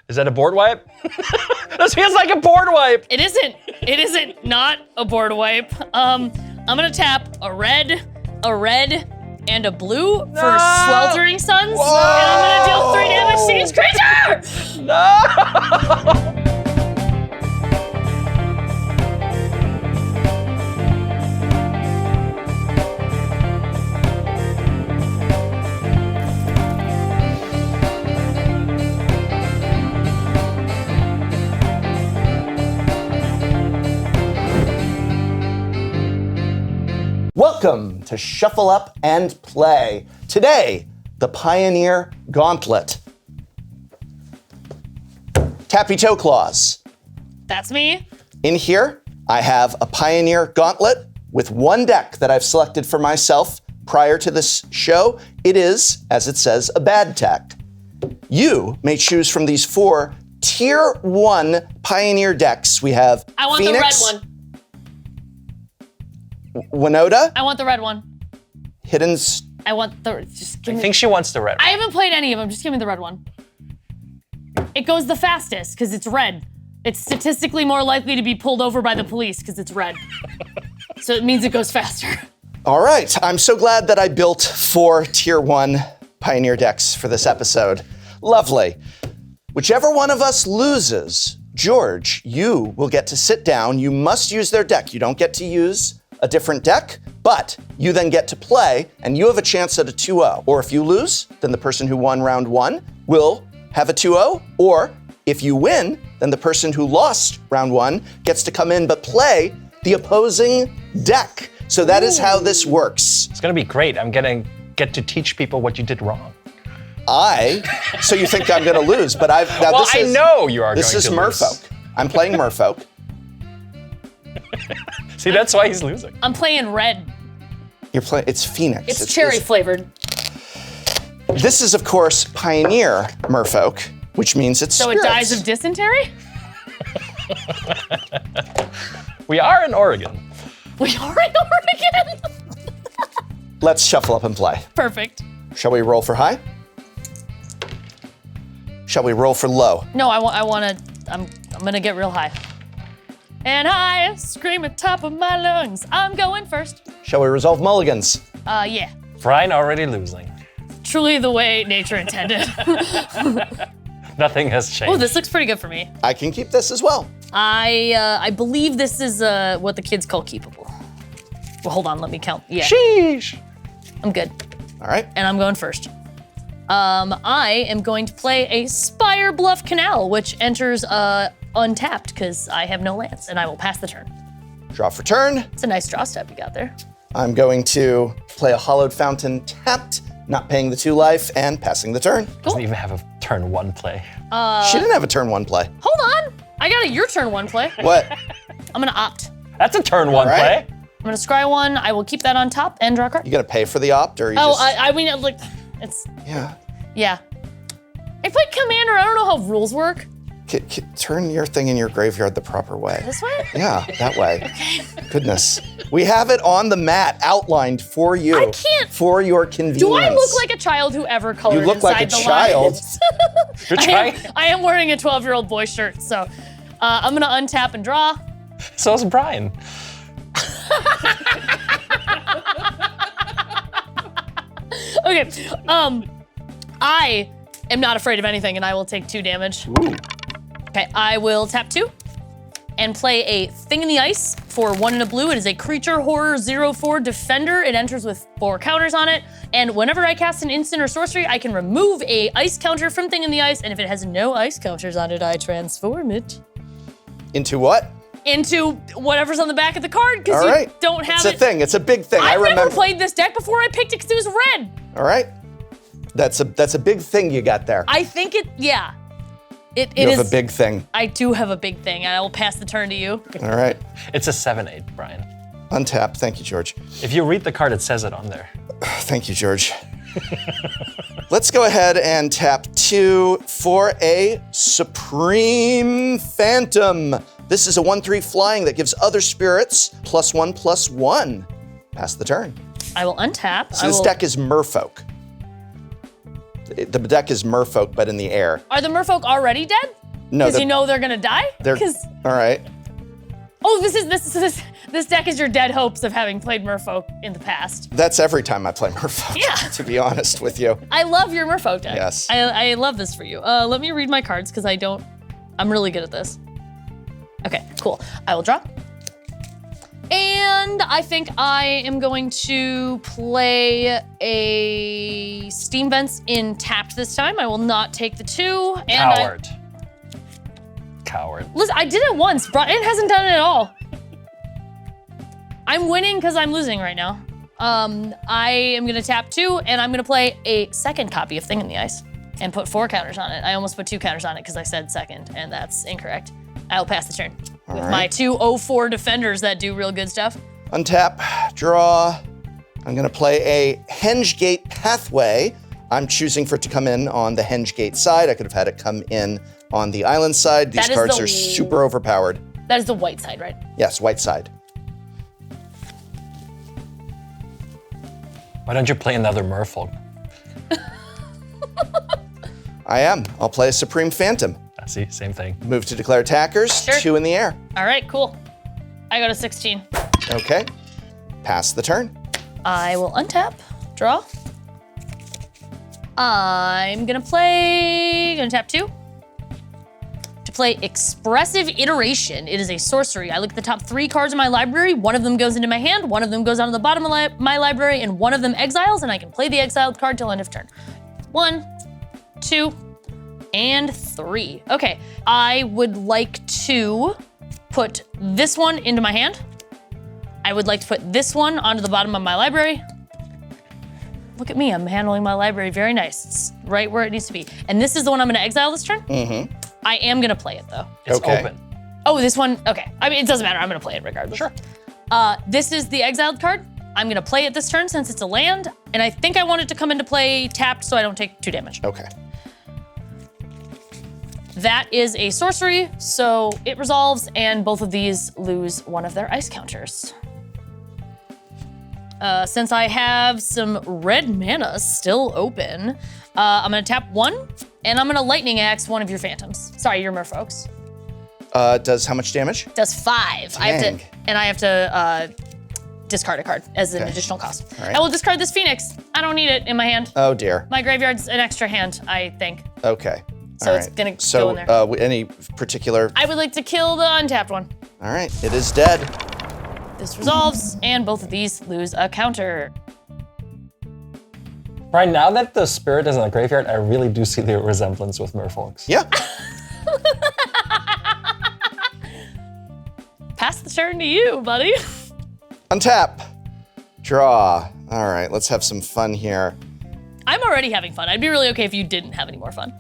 Is that a board wipe? This feels like a board wipe. It isn't. It isn't not a board wipe. I'm gonna tap a red, and a blue for Sweltering Suns. Whoa. And I'm gonna deal 3 damage to each creature! No! Welcome to Shuffle Up and Play. Today, the Pioneer Gauntlet. TappyToeClaws. That's me. In here, I have a Pioneer Gauntlet with one deck that I've selected for myself prior to this show. It is, as it says, a bad deck. You may choose from these 4 Tier 1 Pioneer decks. We have I want Phoenix, the red one. Winota, I want the red one. I want the, just give I me. think she wants the red one. I haven't played any of them, just give me the red one. It goes the fastest, because it's red. It's statistically more likely to be pulled over by the police, because it's red. So it means it goes faster. All right, I'm so glad that I built 4 Tier 1 Pioneer decks for this episode. Lovely. Whichever one of us loses, George, you will get to sit down. You must use their deck. You don't get to use a different deck, but you then get to play, and you have a chance at a 2-0. Or if you lose, then the person who won round 1 will have a 2-0. Or if you win, then the person who lost round 1 gets to come in but play the opposing deck. So that is how this works. It's gonna be great. I'm gonna get to teach people what you did wrong. So you think I'm gonna lose, but I know you are going to lose. This is Merfolk. I'm playing Merfolk. See, that's why he's losing. I'm playing red. You're playing, it's Phoenix. It's cherry flavored. This is, of course, Pioneer Merfolk, which means it's So spirits. it dies of dysentery? We are in Oregon. We are in Oregon? Let's shuffle up and play. Perfect. Shall we roll for high? Shall we roll for low? No, I'm gonna get real high. And I scream at top of my lungs, I'm going first. Shall we resolve mulligans? Yeah. Brian already losing. Truly the way nature intended. Nothing has changed. Oh, this looks pretty good for me. I can keep this as well. I believe this is what the kids call keepable. Well, hold on, let me count. Yeah, Sheesh. I'm good. All right. And I'm going first. I am going to play a Spire Bluff Canal, which enters untapped because I have no lands, and I will pass the turn. Draw for turn. It's a nice draw step you got there. I'm going to play a Hollowed Fountain tapped, not paying the 2 life, and passing the turn. Doesn't even have a turn 1 play. She didn't have a turn 1 play. Hold on, I got a your turn 1 play. What? I'm gonna opt. That's a turn 1 right. play. I'm gonna scry 1. I will keep that on top and draw a card. You gonna pay for the opt, or you Oh, just... I mean, like, it's Yeah. yeah. I played Commander. I don't know how rules work. Turn your thing in your graveyard the proper way. This way? Yeah, that way. Goodness. We have it on the mat outlined for you. I can't- For your convenience. Do I look like a child who ever colored You look inside like a the child. lines? You're trying. I am wearing a 12-year-old boy shirt, so I'm gonna untap and draw. So is Brian. Okay, I am not afraid of anything, and I will take 2 damage. Ooh. Okay, I will tap 2 and play a Thing in the Ice for 1 and a blue. It is a creature horror 0/4 defender. It enters with 4 counters on it, and whenever I cast an instant or sorcery, I can remove a ice counter from Thing in the Ice, and if it has no ice counters on it, I transform it Into what? into whatever's on the back of the card, because All you right. don't have It's it. a thing. It's a big thing. I I've remember. never played this deck before. I picked it because it was red. All right. That's a big thing you got there. I think it, yeah. It You is. have a big thing. I do have a big thing, and I will pass the turn to you. All right. It's a 7/8, Brian. Untap. Thank you, George. If you read the card, it says it on there. Thank you, George. Let's go ahead and tap 2 for a Supreme Phantom. This is a 1/3 flying that gives other spirits +1/+1. Pass the turn. I will untap. So this deck is Merfolk. The deck is merfolk, but in the air. Are the merfolk already dead? No, Because you know they're gonna die? All right. Oh, this deck is your dead hopes of having played merfolk in the past. That's every time I play merfolk, Yeah. to be honest with you. I love your merfolk deck. Yes. I love this for you. Let me read my cards because I'm really good at this. Okay, cool. I will draw. And I think I am going to play a Steam Vents in tapped this time. I will not take the 2. And Coward. Listen, I did it once. Brian hasn't done it at all. I'm winning because I'm losing right now. I am gonna tap 2, and I'm gonna play a second copy of Thing in the Ice and put 4 counters on it. I almost put 2 counters on it because I said second, and that's incorrect. I'll pass the turn with my 2 0-4 defenders that do real good stuff. Untap, draw. I'm gonna play a Henge Gate Pathway. I'm choosing for it to come in on the Henge Gate side. I could have had it come in on the island side. These cards are super overpowered. That is the white side, right? Yes, white side. Why don't you play another merfolk? I am. I'll play a Supreme Phantom. See, same thing. Move to declare attackers, Sure. 2 in the air. All right, cool. I got a 16. Okay, pass the turn. I will untap, draw. I'm gonna tap 2. To play Expressive Iteration, it is a sorcery. I look at the top 3 cards in my library. One of them goes into my hand, one of them goes onto the bottom of my library, and one of them exiles, and I can play the exiled card till end of turn. 1, 2, and 3. Okay, I would like to put this one into my hand. I would like to put this one onto the bottom of my library. Look at me, I'm handling my library very nice. It's right where it needs to be. And this is the one I'm gonna exile this turn? Mm-hmm. I am gonna play it though. It's Okay. open. Oh, this one, okay. I mean, it doesn't matter, I'm gonna play it regardless. Sure. This is the exiled card. I'm gonna play it this turn since it's a land, and I think I want it to come into play tapped so I don't take 2 damage. Okay. That is a sorcery, so it resolves, and both of these lose one of their ice counters. Since I have some red mana still open, I'm gonna tap 1, and I'm gonna lightning axe one of your phantoms. Sorry, your merfolks. Does how much damage? Does 5. I have to discard a card as an additional cost. All right. I will discard this Phoenix. I don't need it in my hand. Oh dear. My graveyard's an extra hand, I think. Okay. So All it's right. gonna go in there. Any particular? I would like to kill the untapped one. All right, it is dead. This resolves, and both of these lose a counter. Brian, now that the spirit is in the graveyard, I really do see the resemblance with merfolks. Yeah. Pass the turn to you, buddy. Untap. Draw. All right, let's have some fun here. I'm already having fun. I'd be really okay if you didn't have any more fun.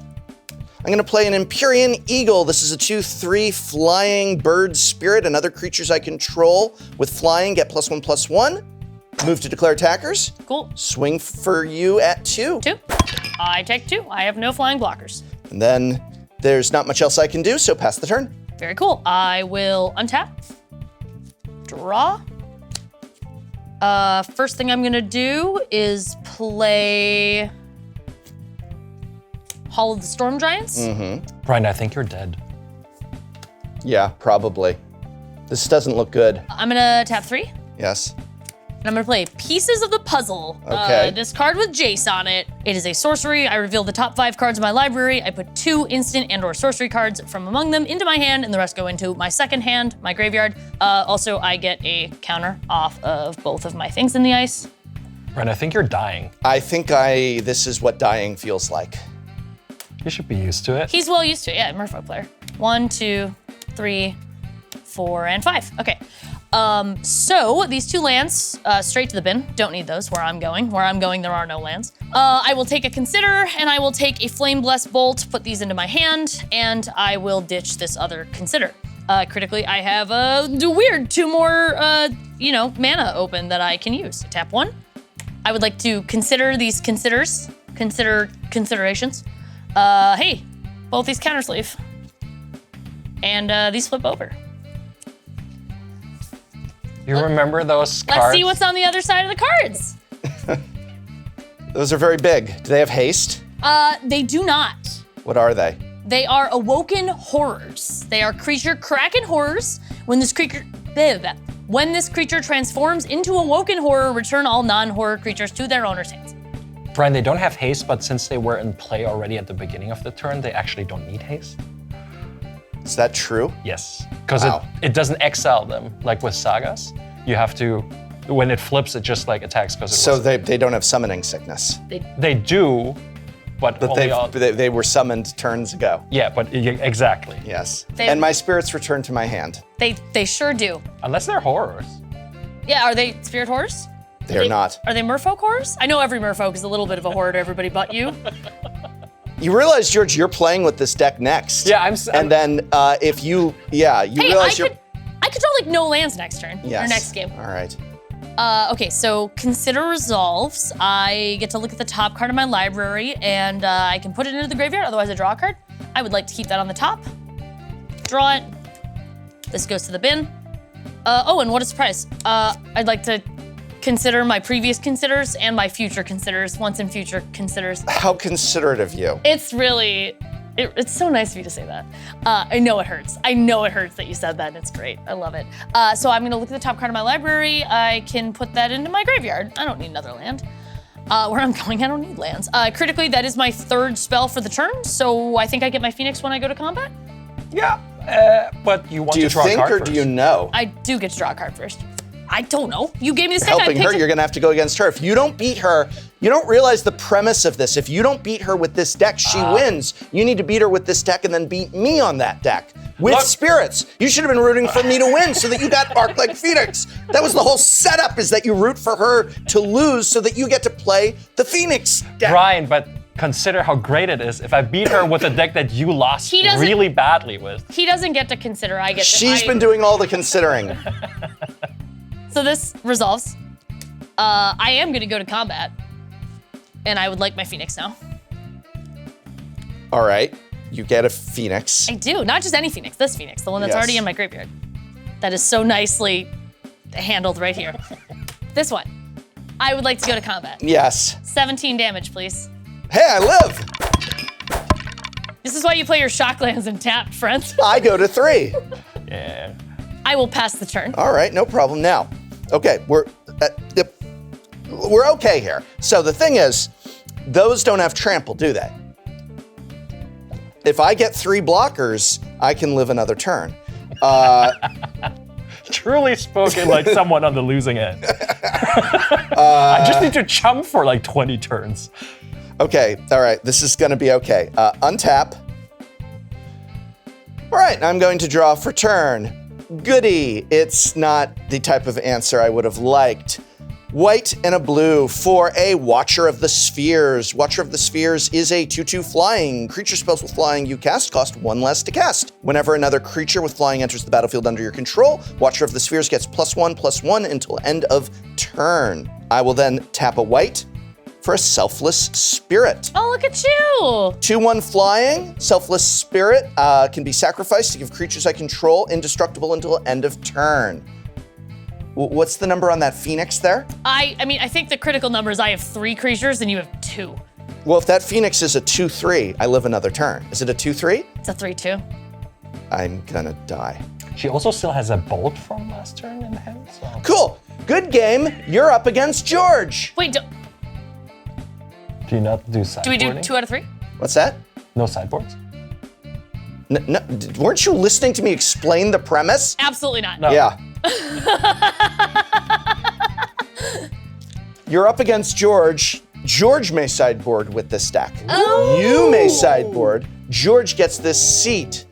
I'm gonna play an Empyrean Eagle. This is a 2/3 flying bird spirit, and other creatures I control with flying get +1/+1. Move to declare attackers. Cool. Swing for you at 2. 2. I take 2. I have no flying blockers. And then there's not much else I can do, so pass the turn. Very cool. I will untap, draw. First thing I'm gonna do is play Hall of the Storm Giants. Brian, I think you're dead. Yeah, probably. This doesn't look good. I'm gonna tap 3. Yes. And I'm gonna play Pieces of the Puzzle. Okay. This card with Jace on it. It is a sorcery. I reveal the top 5 cards of my library. I put 2 instant and/or sorcery cards from among them into my hand, and the rest go into my second hand, my graveyard. Also, I get a counter off of both of my things in the ice. Brian, I think you're dying. I think this is what dying feels like. You should be used to it. He's well used to it. Yeah, Merfolk player. 1, 2, 3, 4, and 5. Okay. So these 2 lands, straight to the bin. Don't need those where I'm going. Where I'm going, there are no lands. I will take a Consider, and I will take a Flame Blessed Bolt, put these into my hand, and I will ditch this other Consider. Critically, I have a weird 2 more, mana open that I can use. Tap 1. I would like to consider these considerations. Hey, both these counters leave. And these flip over. You remember those cards? Let's see what's on the other side of the cards. Those are very big. Do they have haste? They do not. What are they? They are awoken horrors. They are creature kraken horrors. When this creature transforms into awoken horror, return all non-horror creatures to their owner's hands. Brian, they don't have haste, but since they were in play already at the beginning of the turn, they actually don't need haste. Is that true? Yes, because Wow. it doesn't exile them like with sagas. You have to, when it flips, it just like attacks because it So was. they don't have summoning sickness. They do, but only They were summoned turns ago. yeah, but exactly. Yes. They- And my spirits return to my hand. They sure do. Unless they're horrors. Yeah, are they spirit horrors? They're not. Are they merfolk horrors? I know every merfolk is a little bit of a horror to everybody but you. You realize, George, you're playing with this deck next. Yeah, And then if you Hey, realize you're. I could draw like no lands next turn Yes. or next game. All right. Okay, so consider resolves. I get to look at the top card of my library and I can put it into the graveyard, otherwise I draw a card. I would like to keep that on the top. Draw it. This goes to the bin. Oh, and what a surprise. I'd like to consider my previous considers and my future considers, once and future considers. How considerate of you. It's really, it's so nice of you to say that. I know it hurts. I know it hurts that you said that, and it's great. I love it. So I'm gonna look at the top card of my library. I can put that into my graveyard. I don't need another land. Where I'm going, I don't need lands. Critically, that is my third spell for the turn, so I think I get my Phoenix when I go to combat. Yeah, but you want Do you to draw a think card or first. do you know? I do get to draw a card first. I don't know. You gave me this deck. I Helping picked her, it. you're gonna have to go against her. If you don't beat her, you don't realize the premise of this. If you don't beat her with this deck, she wins. You need to beat her with this deck and then beat me on that deck. With Look. spirits. You should have been rooting for me to win so that you got Arc like Phoenix. That was the whole setup, is that you root for her to lose so that you get to play the Phoenix deck. Brian, but consider how great it is if I beat her with a deck that you lost He doesn't- really badly with. He doesn't get to consider. I get to. She's been doing all the considering. So this resolves. I am gonna go to combat. And I would like my Phoenix now. All right, you get a Phoenix. I do, not just any Phoenix, this Phoenix, the one that's Yes. already in my graveyard. That is so nicely handled right here. This one. I would like to go to combat. Yes. 17 damage, please. Hey, I live. This is why you play your shocklands and tap, friends. I go to 3. Yeah. I will pass the turn. All right, no problem. Now, okay, we're okay here. So the thing is, those don't have trample, do they? If I get 3 blockers, I can live another turn. Truly spoken like someone on the losing end. I just need to chump for like 20 turns. Okay, all right, this is gonna be okay. Untap. All right, I'm going to draw for turn. Goody, it's not the type of answer I would have liked. White and a blue for a Watcher of the Spheres. Watcher of the Spheres is a 2/2 flying. Creature spells with flying you cast cost 1 less to cast. Whenever another creature with flying enters the battlefield under your control, Watcher of the Spheres gets +1/+1 until end of turn. I will then tap a white for a Selfless Spirit. Oh, look at you. 2/1 flying, Selfless Spirit can be sacrificed to give creatures I control indestructible until end of turn. What's the number on that Phoenix there? I mean, I think the critical number is I have 3 creatures and you have 2. Well, if that Phoenix is a 2/3, I live another turn. Is it a 2/3? It's a 3/2. I'm gonna die. She also still has a bolt from last turn in hand, so. Cool, good game. You're up against George. Wait, Do you not do sideboarding? do we do 2 out of 3? What's that? No sideboards? No, weren't you listening to me explain the premise? Absolutely not. No. Yeah. You're up against George. George may sideboard with this deck. Oh. You may sideboard. George gets this seat.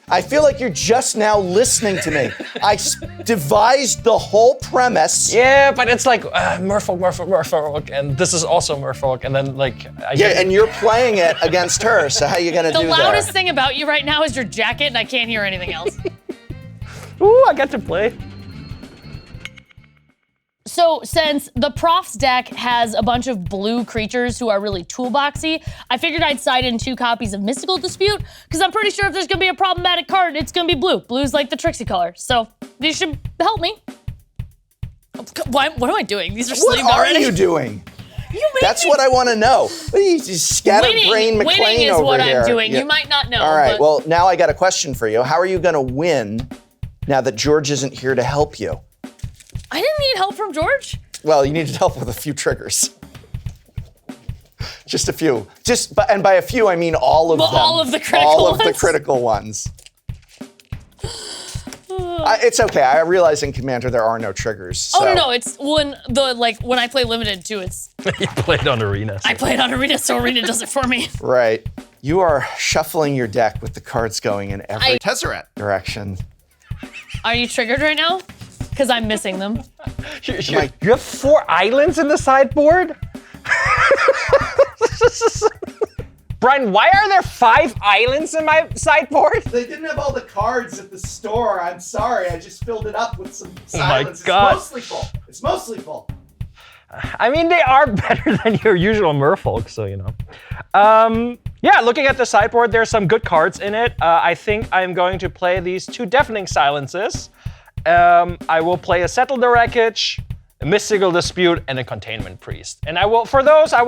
I feel like you're just now listening to me. I devised the whole premise. Yeah, but it's like Merfolk, and this is also Merfolk, and then like Yeah, and you're playing it against her, so how you gonna The do loudest that? thing about you right now is your jacket, and I can't hear anything else. Ooh, I get to play. So since the Prof's deck has a bunch of blue creatures who are really toolboxy, I figured I'd side in 2 copies of Mystical Dispute, because I'm pretty sure if there's gonna be a problematic card, it's gonna be blue. Blue's like the Trixie color, so these should help me. What am I doing? These are What sleeved are already. you doing? That's what I want to know. You scatterbrain McLean winning is over what here. I'm doing. Yeah. You might not know. All right, but well, now I got a question for you. How are you going to win now that George isn't here to help you? I didn't need help from George. Well, you needed help with a few triggers. Just a few. And by a few, I mean all of them. All of the critical All of ones. the critical ones. It's okay. I realize in Commander there are no triggers. So. Oh no, it's when I play limited too. It's You played on Arena. I played on Arena, so Arena does it for me. Right. You are shuffling your deck with the cards going in every direction. Are you triggered right now? Because I'm missing them. You have 4 islands in the sideboard? Brian, why are there 5 islands in my sideboard? They didn't have all the cards at the store. I'm sorry. I just filled it up with some silence. God. It's mostly full. It's mostly full. I mean, they are better than your usual merfolk, so you know. Yeah, looking at the sideboard, there's some good cards in it. I think I'm going to play these 2 Deafening Silences. I will play a Settle the Wreckage, a Mystical Dispute, and a Containment Priest. And I will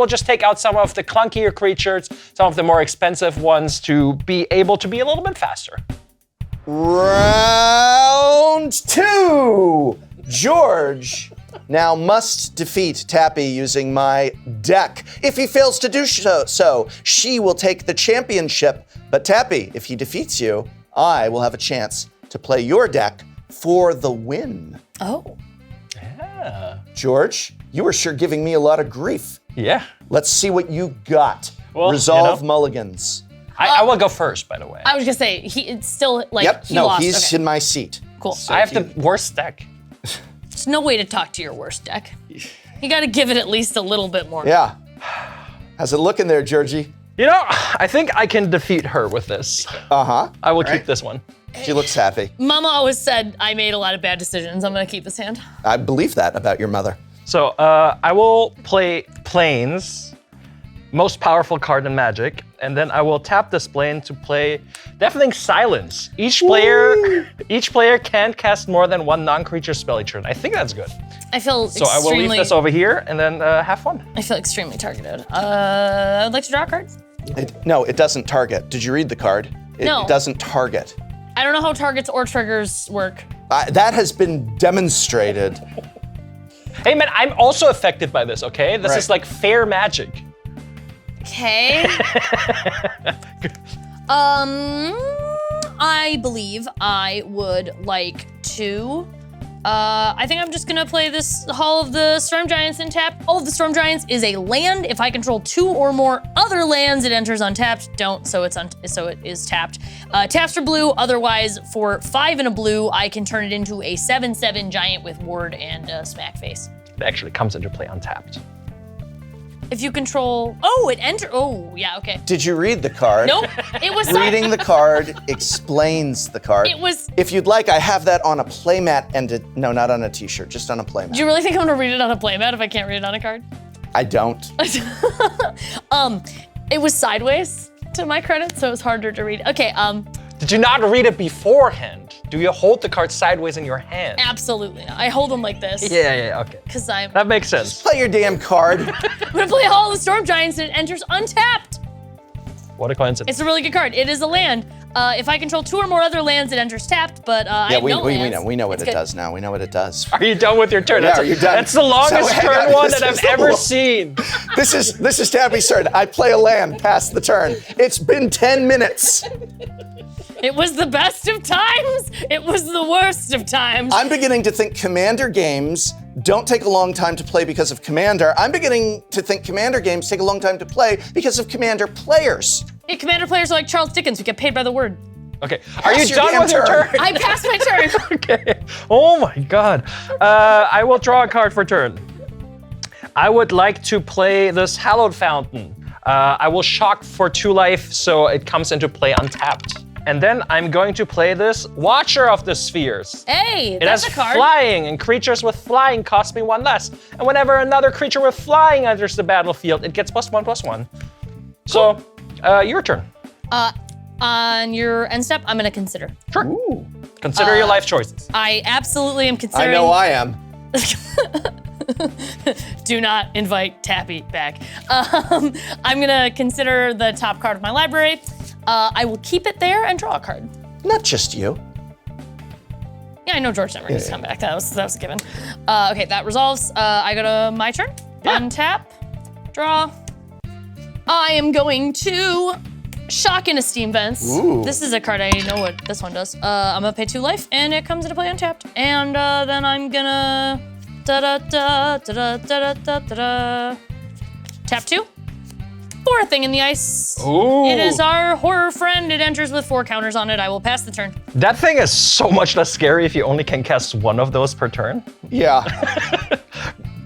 just take out some of the clunkier creatures, some of the more expensive ones to be able to be a little bit faster. Round 2. George now must defeat Tappy using my deck. If he fails to do so, she will take the championship. But Tappy, if he defeats you, I will have a chance to play your deck for the win. Oh. Yeah. George, you were sure giving me a lot of grief. Yeah. Let's see what you got. Well, Resolve you know, mulligans. I will go first, by the way. I was gonna say it's still like Yep, he no, lost. he's Okay. in my seat. Cool. So I have the worst deck. There's no way to talk to your worst deck. You gotta give it at least a little bit more. Yeah. How's it looking there, Georgie? You know, I think I can defeat her with this. Uh-huh. I will keep this one. She looks happy. Mama always said I made a lot of bad decisions. I'm gonna keep this hand. I believe that about your mother. So I will play Plains, most powerful card in Magic, and then I will tap this plane to play Deafening Silence. Each player can't cast more than 1 non-creature spell each turn. I think that's good. I feel So I will leave this over here and then have fun. I feel extremely targeted. I would like to draw a card. No, it doesn't target. Did you read the card? No. It doesn't target. I don't know how targets or triggers work. That has been demonstrated. Hey man, I'm also affected by this, okay? This is like fair magic. Okay. I believe I would like to. I think I'm just gonna play this Hall of the Storm Giants and tap. Hall of the Storm Giants is a land. If I control 2 or more other lands, it enters untapped. Don't, so it is tapped. Taps for blue. Otherwise, for 5 and a blue, I can turn it into a 7/7 giant with ward and smack face. It actually comes into play untapped. If you control, oh yeah, okay. Did you read the card? Nope, it was Reading the card explains the card. It was. If you'd like, I have that on a playmat and no, not on a t-shirt, just on a playmat. Do you really think I'm gonna read it on a playmat if I can't read it on a card? I don't. It was sideways to my credit, so it was harder to read. Okay, Did you not read it beforehand? Do you hold the card sideways in your hand? absolutely not. I hold them like this. Yeah, okay. Because I'm That makes sense. Play your damn card. gonna play Hall of the Storm Giants and it enters untapped. What a coincidence. It's a really good card. It is a land. If I control 2 or more other lands, it enters tapped, but I have no lands. we know what It's it good. does now. We know what it does. Are you done with your turn? Yeah, are you done? That's the longest So, hang turn on, one this that is I've the ever long- seen. This is Tappy's turn. I play a land past the turn. It's been 10 minutes. It was the best of times. It was the worst of times. I'm beginning to think Commander games don't take a long time to play because of Commander. I'm beginning to think Commander games take a long time to play because of Commander players. Hey, Commander players are like Charles Dickens. We get paid by the word. Okay, are you your done damn with your turn. turn? I passed my turn. Okay. Oh my god. I will draw a card for turn. I would like to play this Hallowed Fountain. I will shock for 2 life, so it comes into play untapped. And then I'm going to play this Watcher of the Spheres. Hey, It that's has a card. flying, and creatures with flying cost me 1 less. And whenever another creature with flying enters the battlefield, it gets +1/+1. So, your turn. On your end step, I'm gonna consider. Sure. Consider your life choices. I absolutely am I considering. know I am. Do not invite Tappy back. I'm gonna consider the top card of my library. I will keep it there and draw a card. Not just you. Yeah, I know George never needs to come back. That was a given. Okay, that resolves. I go to my turn. Yeah. Untap, draw. I am going to shock into Steam Vents. Ooh. This is a card I know what this one does. I'm gonna pay 2 life, and it comes into play untapped. And then I'm gonna tap 2 for a thing in the ice. Ooh. It is our horror friend. It enters with 4 counters on it. I will pass the turn. That thing is so much less scary if you only can cast one of those per turn. Yeah,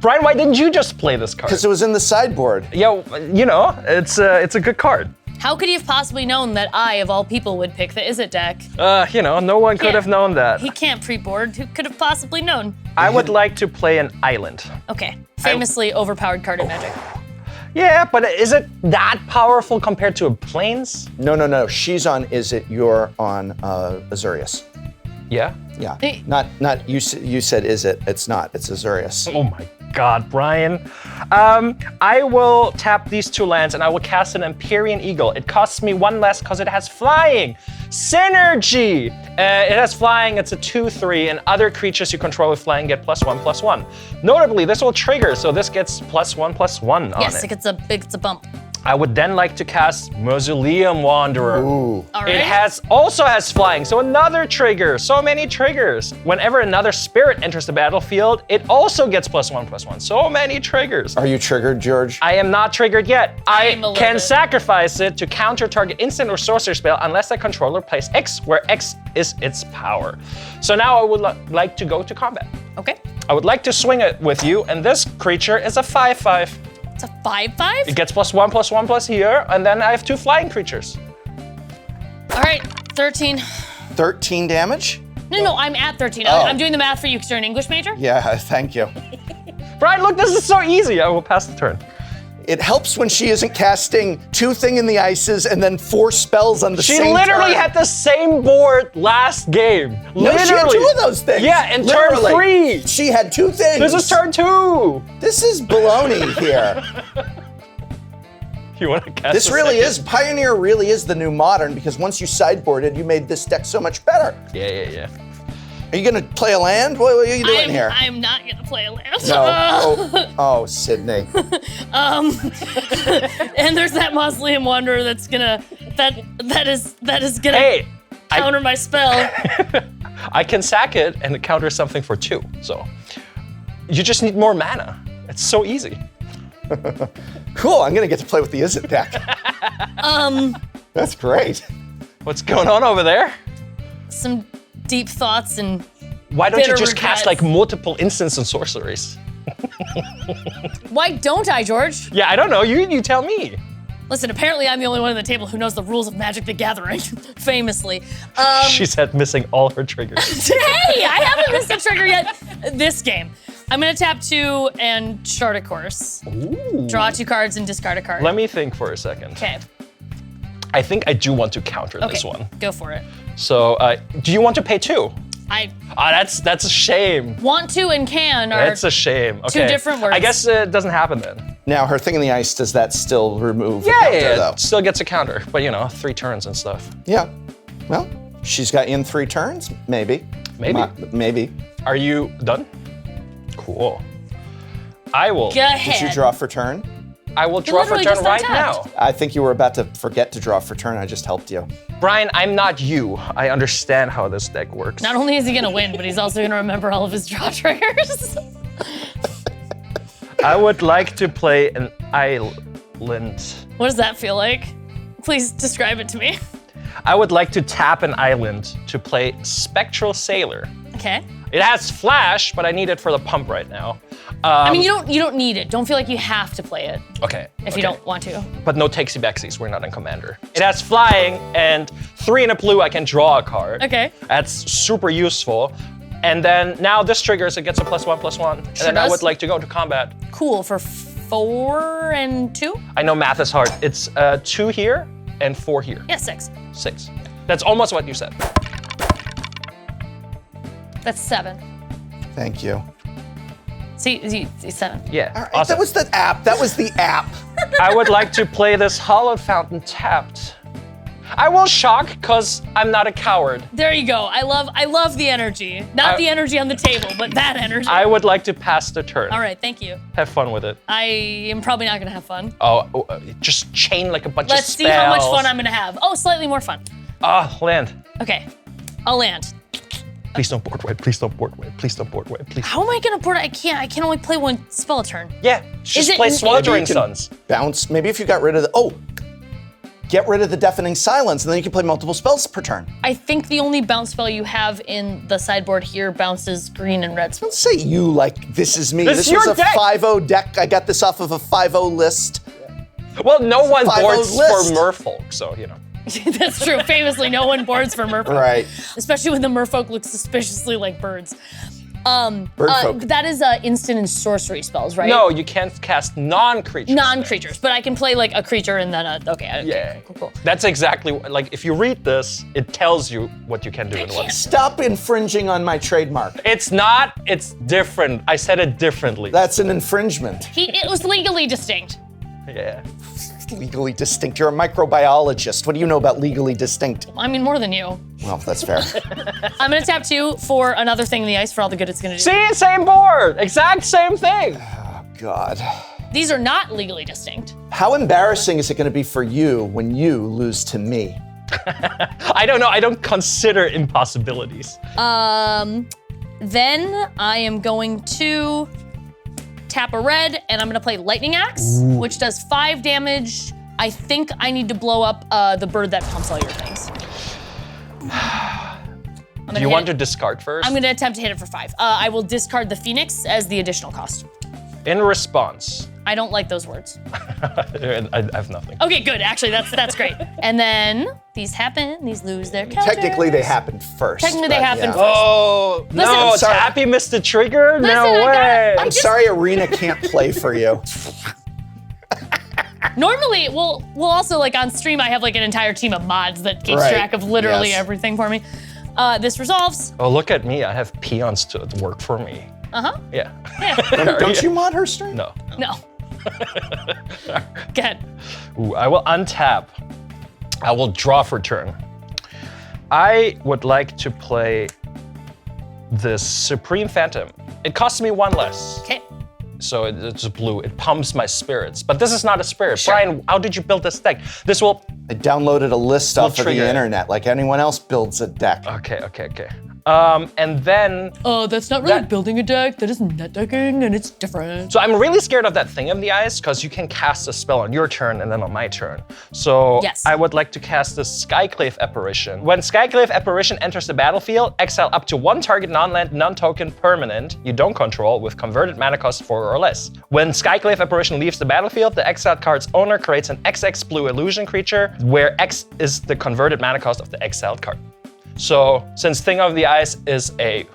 Brian, why didn't you just play this card? because it was in the sideboard. Yeah, you know, it's a good card. How could he have possibly known that I, of all people, would pick the Izzet deck? You know, no one could Yeah. have known that. He can't pre-board. Who could have possibly known? I would like to play an island. Okay, famously overpowered card in Magic. Yeah, but is it that powerful compared to a plains? No. She's on Izzet, you're on Azorius. Yeah. Yeah, Hey. not you said Izzet, it's not, it's Azorius. Oh my God, Brian. I will tap these 2 lands and I will cast an Empyrean Eagle. It costs me 1 less because it has flying. Synergy! It has flying, it's a 2/3, and other creatures you control with flying get +1/+1. Notably, this will trigger, so this gets +1/+1 on Yes, it. it gets a bump. I would then like to cast Mausoleum Wanderer. Ooh. All right. It also has flying, so another trigger. So many triggers. Whenever another spirit enters the battlefield, it also gets +1/+1. So many triggers. Are you triggered, George? I am not triggered yet. I am a little can bit. sacrifice it to counter target instant or sorcery spell unless the controller plays X, where X is its power. So now I would like to go to combat. Okay. I would like to swing it with you, and this creature is a 5/5. It's a 5/5? It gets +1/+1 here, and then I have 2 flying creatures. All right, 13. 13 damage? No, I'm at 13. Oh. I'm doing the math for you because you're an English major. Yeah, thank you. Brian, look, this is so easy. I will pass the turn. It helps when she isn't casting 2 thing in the ices and then 4 spells on the She same literally turn. had the same board last game. No, she had Literally. 2 of those things. Yeah, and turn Literally. 3. She had 2 things. This is turn 2. This is baloney here. You want to cast This a really second? is, Pioneer really is the new modern because once you sideboarded, you made this deck so much better. Yeah. Are you gonna play a land? What are you doing here? I'm not gonna play a land. No. Oh, Sydney. And there's that Mausoleum Wanderer that's gonna that is gonna Hey, counter my spell. I can sack it and it counters something for 2. So you just need more mana. It's so easy. Cool, I'm gonna get to play with the Izzet deck. That's great. What's going on over there? Some deep thoughts and Why don't you bitter just cast like regrets. multiple instants and sorceries? Why don't I, George? Yeah, I don't know. You tell me. Listen, apparently I'm the only one at the table who knows the rules of Magic the Gathering, famously. She said missing all her triggers. Hey, I haven't missed a trigger yet this game. I'm gonna tap 2 and chart a course. Ooh. Draw 2 cards and discard a card. Let me think for a second. Okay, I think I do want to counter this one. go for it. So, do you want to pay 2? I That's a shame. want to and can are It's a shame. Okay. different words. I guess it doesn't happen then. Now, her thing in the ice, does that still remove a Yeah, counter, though? it still gets a counter, but 3 turns and stuff. Yeah. Well, she's got in 3 turns, maybe. Maybe. Maybe. Are you done? Cool. I will. go ahead. Did you draw for turn? I will draw for literally turn just right untapped. now. I think you were about to forget to draw for turn. I just helped you. Brian, I'm not you. I understand how this deck works. Not only is he gonna win, but he's also gonna remember all of his draw triggers. I would like to play an island. What does that feel like? Please describe it to me. I would like to tap an island to play Spectral Sailor. Okay. It has flash, but I need it for the pump right now. I mean, you don't need it. Don't feel like you have to play it Okay. if you don't want to. But no takesy backsies, we're not in Commander. It has flying, and 3 and a blue, I can draw a card. Okay. That's super useful. And then now this triggers, it gets a +1/+1. And then I does. would like to go to combat. Cool for 4 and 2. I know math is hard. It's 2 here and 4 here. Yeah, 6. 6. That's almost what you said. That's 7. Thank you. See, 7. Yeah. All right, Awesome. that was the app. That was the app. I would like to play this Hallowed Fountain tapped. I will shock because I'm not a coward. There you go. I love the energy. Not the energy on the table, but that energy. I would like to pass the turn. All right, thank you. Have fun with it. I am probably not gonna have fun. Oh, just chain like a bunch of Let's spells. see how much fun I'm gonna have. Oh, slightly more fun. Oh, land. Okay, I'll land. Please don't board wipe. Please don't board wipe. Please don't board wipe. Please. How am I gonna board it? I can't only play one spell a turn. Yeah, just it- play maybe Sweltering you can- Suns. Bounce. Maybe if you got rid of the, get rid of the deafening silence, and then you can play multiple spells per turn. I think the only bounce spell you have in the sideboard here bounces green and red spells. Don't say you like this is me. This This is was your a deck. 5-0 deck. I got this off of a 5-0 list. Well, no one 5-0 boards list. for merfolk, so you know. That's true. Famously, no one boards for merfolk. Right. Especially when the merfolk looks suspiciously like birds. Birdfolk. That is instant and sorcery spells, right? No, you can't cast non-creatures. Non-creatures, but I can play like a creature and then okay. Yeah. Cool. That's exactly like if you read this, it tells you what you can do in one. Stop infringing on my trademark. It's not. It's different. I said it differently. That's an infringement. It was legally distinct. Yeah. Legally distinct. You're a microbiologist. What do you know about legally distinct? I mean, more than you. Well, that's fair. I'm gonna tap 2 for another thing in the ice for all the good it's gonna do. See, same board. Exact same thing. God. These are not legally distinct. How embarrassing is it going to be for you when you lose to me? I don't know. I don't consider impossibilities. Then I am going to tap a red, and I'm gonna play Lightning Axe, which does 5 damage. I think I need to blow up the bird that pumps all your things. Do you want to discard first? I'm gonna attempt to hit it for 5. I will discard the Phoenix as the additional cost. In response, I don't like those words. I have nothing. Okay, good. Actually, that's great. And then these happen. These lose their counters. Technically, they happened first. Technically, they but happened yeah. first. Oh no! I'm sorry. Tappy missed the trigger. Listen, no I got- way. I'm I'm just- sorry, Arena can't play for you. Normally, we'll also like on stream, I have like an entire team of mods that keeps Right. track of literally Yes. everything for me. This resolves. Oh, look at me. I have peons to work for me. Yeah. Don't you mod her stream? No. No. Go ahead. Ooh, I will untap. I will draw for turn. I would like to play this Supreme Phantom. It costs me 1 less. Okay. So it's blue. It pumps my spirits. But this is not a spirit. Brian, how did you build this deck? This will. I downloaded a list off of the trigger it. internet like anyone else builds a deck. Okay. And then. That's not really That- building a deck. That is net decking, and it's different. So I'm really scared of that thing in the ice because you can cast a spell on your turn and then on my turn. So Yes. I would like to cast this Skyclave Apparition. When Skyclave Apparition enters the battlefield, exile up to 1 target non-land, non-token permanent you don't control with converted mana cost 4 or less. When Skyclave Apparition leaves the battlefield, the exiled card's owner creates an XX blue illusion creature where X is the converted mana cost of the exiled card. So since Thing of the Ice is a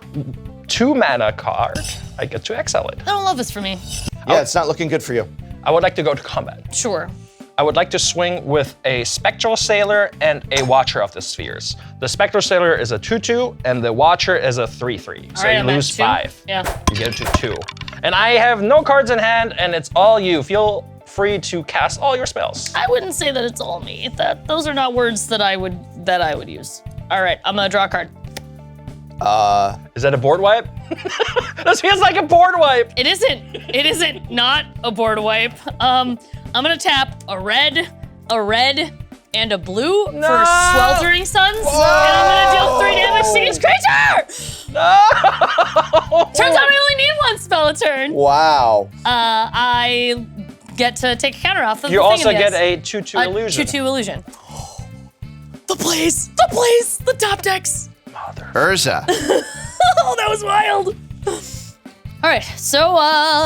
2 mana card, I get to exile it. I don't love this for me. Yeah, it's not looking good for you. I would like to go to combat. Sure. I would like to swing with a Spectral Sailor and a Watcher of the Spheres. The Spectral Sailor is a 2/2, and the Watcher is a 3/3. So All right, you I'm at lose 2. 5. Yeah. You get to 2. And I have no cards in hand, and it's all you. Feel free to cast all your spells. I wouldn't say that it's all me. Those are not words that I would use. All right, I'm gonna draw a card. Is that a board wipe? This feels like a board wipe. It isn't. It isn't not a board wipe. I'm gonna tap a red, and a blue for Sweltering Suns, and I'm gonna deal 3 damage to each creature. Turns out I only need 1 spell a turn. Wow. I get to take a counter off of You the thing also in the get ice. a 2/2 illusion. 2/2 illusion. The top decks. Urza. Oh, that was wild. All right, so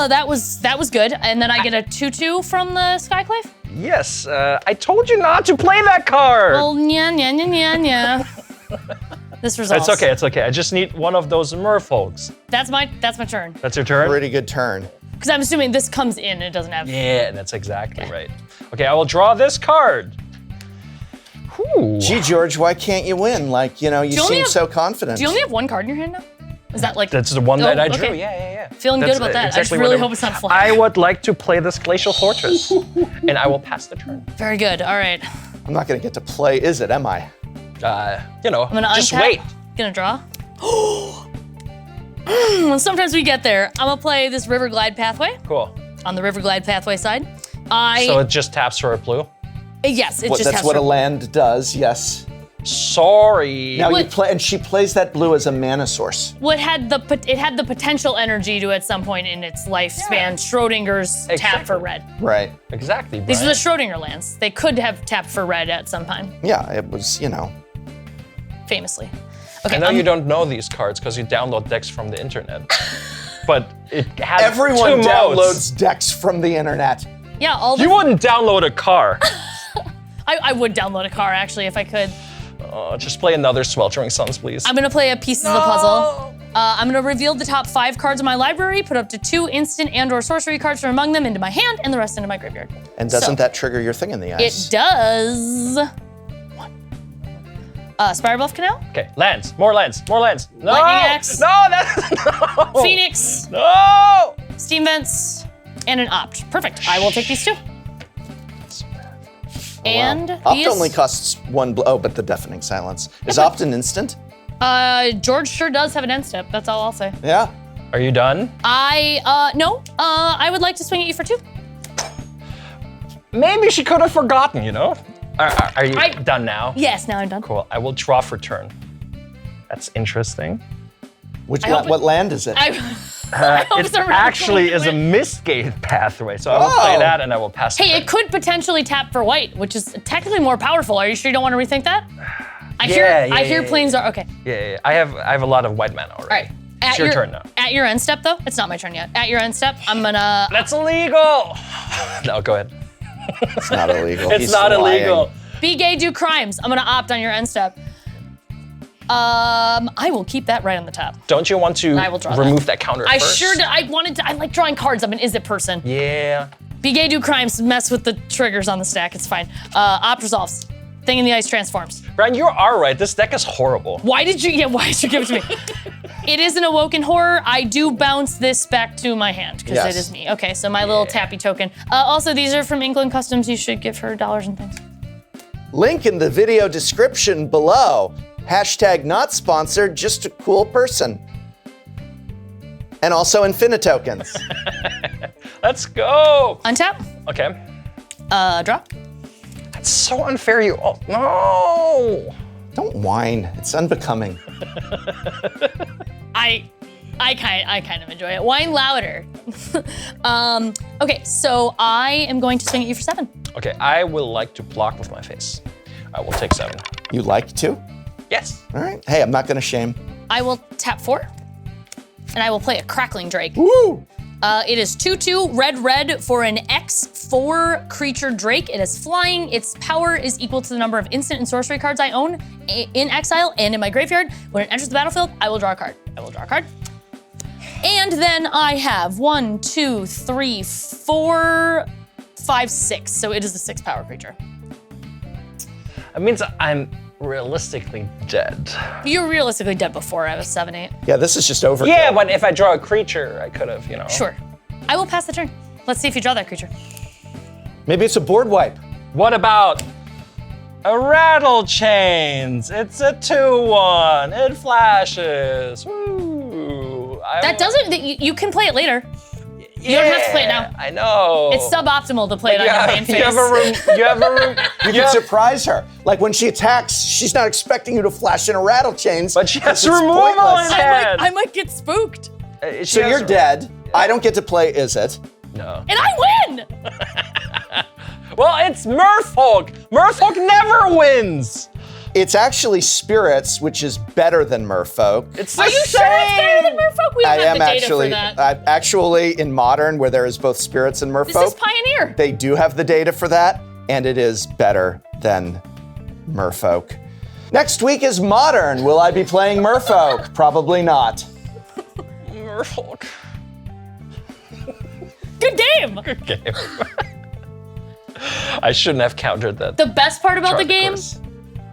that was good, and then I get a 2/2 from the Skyclave. Yes, I told you not to play that card. Well, yeah. This resolves. It's okay. I just need one of those merfolks. That's my turn. That's your turn? Pretty good turn. Because I'm assuming this comes in. It doesn't have. Yeah, that's exactly right. Okay, I will draw this card. Whew. Gee, George, why can't you win? Like, you you only seem have- so confident. Do you only have 1 card in your hand now? Is that like? That's the one that I drew. okay. Yeah. Feeling good about that. I just really hope it's not flying. I would like to play this Glacial Fortress, and I will pass the turn. Very good. All right. I'm not gonna get to play Izzet, am I? You know, I'm gonna just untap. wait. Gonna draw. Sometimes we get there. I'm gonna play this River Glide Pathway Cool. on the River Glide Pathway side. So it just taps for a blue? Yes, it just That's has what to- a land does, yes. Sorry. Now you play, and she plays that blue as a mana source. It had the potential energy to at some point in its lifespan. Yeah. Schrodinger's tap Exactly. for red. Right. Exactly, Brian. These are the Schrodinger lands. They could have tapped for red at some time, Yeah, it was, you know. famously. Okay. I know you don't know these cards because you download decks from the internet, but it has Everyone two downloads modes. decks from the internet. Yeah, all the. You wouldn't download a car. I would download a car actually if I could. Just play another Sweltering Suns, please. I'm gonna play a Pieces of the Puzzle. I'm gonna reveal the top 5 cards of my library, put up to 2 instant and/or sorcery cards from among them into my hand, and the rest into my graveyard. And doesn't So, that trigger your thing in the It ice? does. Spire Bluff Canal, Okay, lands. More lands. More lands. No! Lightning Axe. No, that's... No! Phoenix, No! Steam Vents, and an Opt. Perfect. I will take these 2. And Opt these, only costs 1 oh, but the Deafening Silence. Is Opt an instant? George sure does have an end step. That's all I'll say. Yeah. Are you done? No. I would like to swing at you for 2. Maybe she could have forgotten, you know? Are you done now? Yes, now I'm done. Cool. I will draw for turn. That's interesting. What land is it? I hope It it's a actually radical is a win. Mistgate pathway, so I will play that and I will pass the Hey, turn. it could potentially tap for white, which is technically more powerful. Are you sure you don't want to rethink that? I hear planes are okay. Yeah. I have a lot of white mana already. All right. It's your turn now. At your end step, though, it's not my turn yet. At your end step, I'm gonna. That's illegal! No, go ahead. It's not illegal. It's He's not lying. illegal. Be gay, do crimes. I'm gonna opt on your end step. I will keep that right on the top. Don't you want to I will draw remove that counter I first? sure did. I like drawing cards. I'm an Izzet person. Yeah. Be gay, do crimes. Mess with the triggers on the stack. It's fine. Opt resolves. Thing in the ice transforms. Brian, you are right. This deck is horrible. Why did you give it to me? It is an Awoken Horror. I do bounce this back to my hand because Yes. it is me. Okay, so my little tappy token. Also, these are from England Customs. You should give her dollars and things. Link in the video description below. Hashtag not sponsored, just a cool person. And also Infinitokens. Let's go. Untap. Okay. Draw. That's so unfair. You. Oh, no. Don't whine. It's unbecoming. I kind of enjoy it. Whine louder. Okay, so I am going to swing at you for 7. Okay, I will like to block with my face. I will take 7. You like to? Yes. All right. Hey, I'm not gonna shame. I will tap 4, and I will play a Crackling Drake. Woo! It is 2/2 red for an X4 creature Drake. It is flying. Its power is equal to the number of instant and sorcery cards I own in exile and in my graveyard. When it enters the battlefield, I will draw a card. And then I have 1, 2, 3, 4, 5, 6. So it is a 6 power creature. It means I'm realistically dead. You're realistically dead before I was 7/8. Yeah, this is just overkill. Yeah, but if I draw a creature, I could have, you know. Sure. I will pass the turn. Let's see if you draw that creature. Maybe it's a board wipe. What about a Rattle Chains? It's a 2/1. It flashes. Woo. That doesn't. You can play it later. You don't have to play it now. I know. It's suboptimal to play it on your main phase. You have a room. You can surprise her. Like when she attacks, she's not expecting you to flash in a rattle chains. But she has because it's removal pointless. in hand. I might get spooked. So you're dead. I don't get to play Izzet. No. And I win! Well, it's Merfolk. Merfolk never wins. It's actually Spirits, which is better than Merfolk. It's Are the you sure it's better than same. Merfolk? We I don't have am the data actually, for that. actually in Modern, where there is both Spirits and Merfolk. This is Pioneer. They do have the data for that, and it is better than Merfolk. Next week is Modern. Will I be playing Merfolk? Probably not. Merfolk. Good game. Good game. I shouldn't have countered that. The best part about the Chart game course.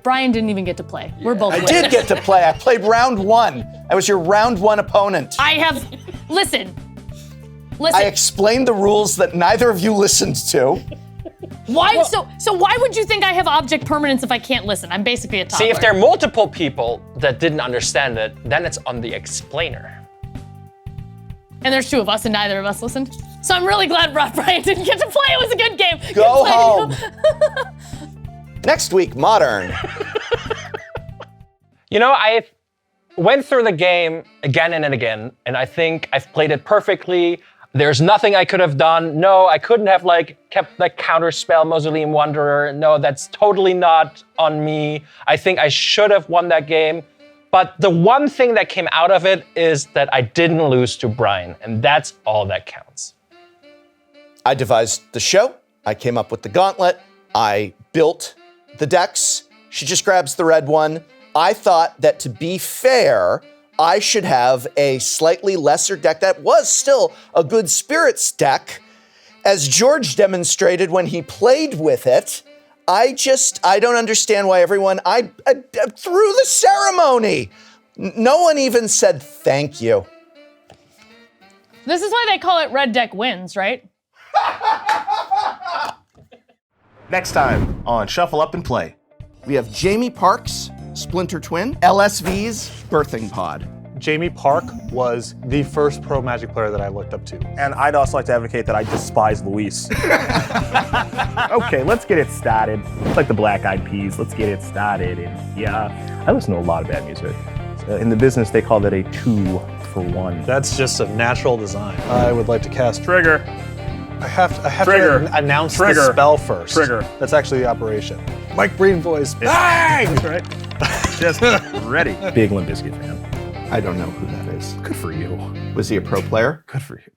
Brian didn't even get to play. We're both I winners. did get to play. I played round 1. I was your round 1 opponent. Listen. I explained the rules that neither of you listened to. Why? So why would you think I have object permanence if I can't listen? I'm basically a toddler. See, if there are multiple people that didn't understand it, then it's on the explainer. And there's 2 of us and neither of us listened. So I'm really glad Brian didn't get to play. It was a good game. Go home. Next week, Modern. You know, I went through the game again and again, and I think I've played it perfectly. There's nothing I could have done. No, I couldn't have kept the counterspell Mausoleum Wanderer. No, that's totally not on me. I think I should have won that game. But the one thing that came out of it is that I didn't lose to Brian, and that's all that counts. I devised the show. I came up with the gauntlet. I built the decks. She just grabs the red one. I thought that to be fair, I should have a slightly lesser deck that was still a good spirits deck. As George demonstrated when he played with it, I don't understand why everyone, I through the ceremony. No one even said thank you. This is why they call it Red Deck Wins, right? Next time on Shuffle Up and Play. We have Jamie Parks, Splinter Twin, LSV's Birthing Pod. Jamie Park was the first pro Magic player that I looked up to. And I'd also like to advocate that I despise Luis. Okay, let's get it started. It's like the Black Eyed Peas. Let's get it started. And yeah, I listen to a lot of bad music. In the business, they call that a 2-for-1. That's just a natural design. I would like to cast Trigger. I have Trigger. to announce Trigger. the spell first. Trigger. That's actually the operation. Mike Breen voice. Bang! Right? Just ready. Big Limp Bizkit fan. I don't know who that is. Good for you. Was he a pro player? Good for you.